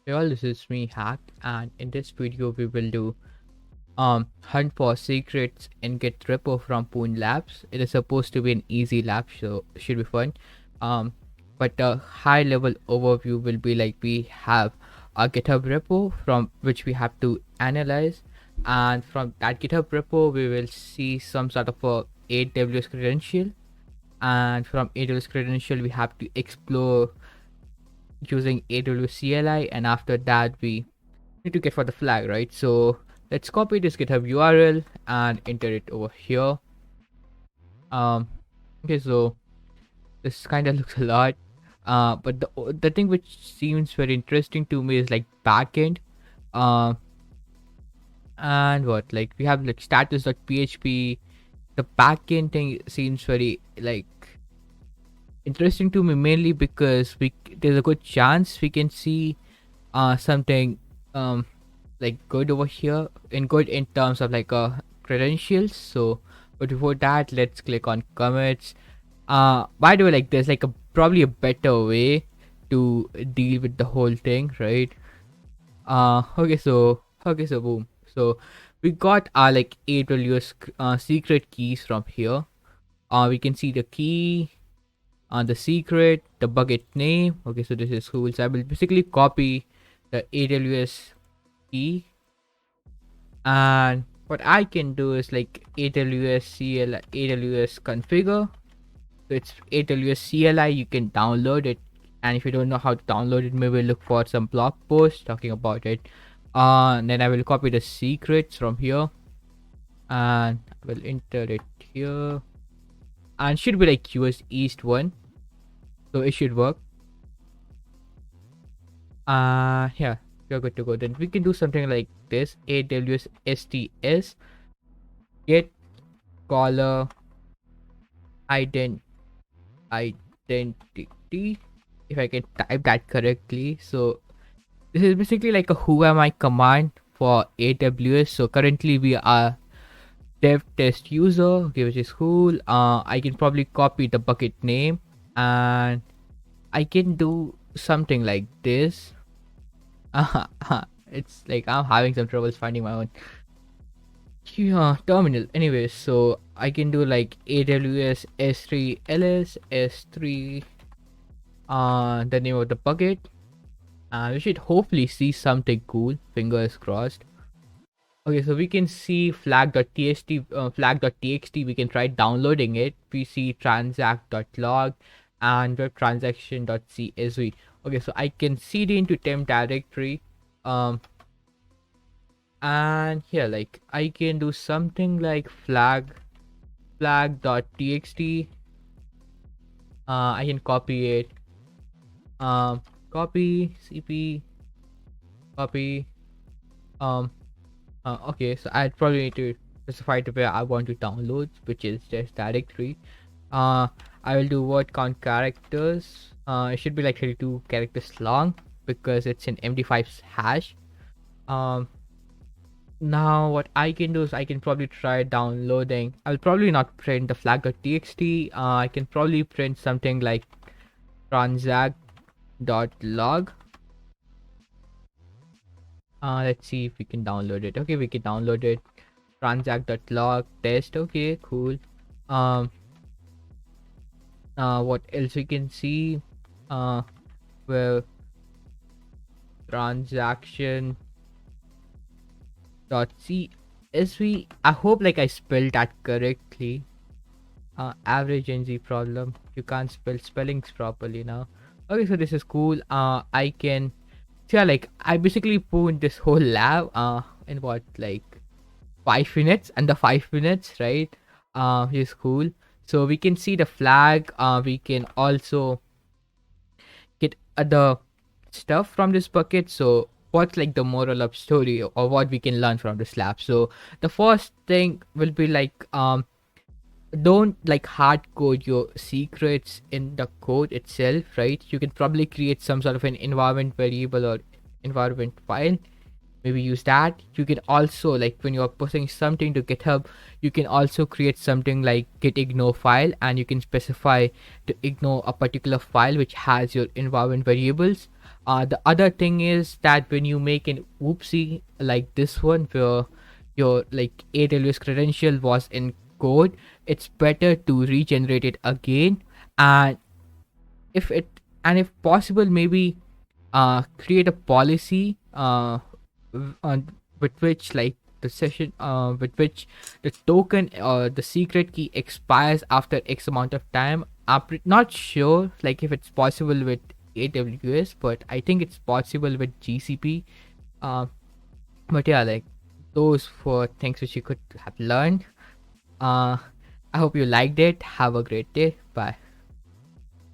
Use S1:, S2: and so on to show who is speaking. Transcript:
S1: Hey all, this is me Hack, and in this video we will do hunt for secrets in Git repo from Poon Labs. It is supposed to be an easy lab, so it should be fun. Um, but the high level overview will be like we have a GitHub repo from which we have to analyze, and from that GitHub repo we will see some sort of a AWS credential, and from AWS credential we have to explore using AWS CLI, and after that we need to get for the flag, right? So let's copy this GitHub URL and enter it over here. Okay, so this kind of looks a lot. But the thing which seems very interesting to me is like backend. Uh, and what like we have like status.php. The backend thing seems very like interesting to me mainly because there's a good chance we can see something like good over here in good in terms of like credentials. So but before that, let's click on commits. By the way, like there's like a probably a better way to deal with the whole thing, right? Okay, so boom. So we got our like AWS secret keys from here. We can see the key, the secret, the bucket name. Okay, so this is cool. So I will basically copy the AWS key, and what I can do is like AWS CLI, AWS configure. So it's AWS CLI. You can download it, and if you don't know how to download it, maybe look for some blog post talking about it. Then I will copy the secrets from here, and I will enter it here, and should be like US East one, so it should work. Yeah, you're good to go. Then we can do something like this: AWS STS get caller identity, if I can type that correctly. So this is basically like a who am I command for AWS. So currently we are dev test user, okay, which is cool. I can probably copy the bucket name, and I can do something like this. It's like I'm having some troubles finding my own terminal. Anyways, so I can do like AWS S3 ls S3 the name of the bucket. We should hopefully see something cool, fingers crossed. Okay, so we can see flag.txt, we can try downloading it. We see transact.log and webtransaction.csv. Okay, so I can cd into temp directory. And here like I can do something like flag.txt. I can copy it. Copy cp copy. Okay, so I probably need to specify to where I want to download, which is just directory. I will do word count characters. It should be like 32 characters long because it's an MD5 hash. Now what I can do is I can probably try downloading. I'll probably not print the flag.txt. I can probably print something like transact.log. Let's see if we can download it. Okay, we can download it. Transact.log test. Okay, cool. What else we can see? Well, transaction .csv. I hope like I spelled that correctly. Average NZ problem. You can't spell spellings properly now. Okay, so this is cool. I can. So yeah, like I basically put this whole lab in what like 5 minutes, and the 5 minutes, right? Is cool. So we can see the flag. We can also get other stuff from this bucket. So what's like the moral of story or what we can learn from this lab? So the first thing will be like don't like hard code your secrets in the code itself, right? You can probably create some sort of an environment variable or environment file, maybe use that. You can also like when you're posting something to GitHub, you can also create something like git ignore file, and you can specify to ignore a particular file which has your environment variables. The other thing is that when you make an oopsie like this one, where your like AWS credential was in code, it's better to regenerate it again. And if possible, maybe create a policy with which like the session with which the token or the secret key expires after X amount of time. I'm not sure like if it's possible with AWS, but I think it's possible with GCP. uh, but yeah, like those four things which you could have learned. uh I hope you liked it. Have a great day. Bye.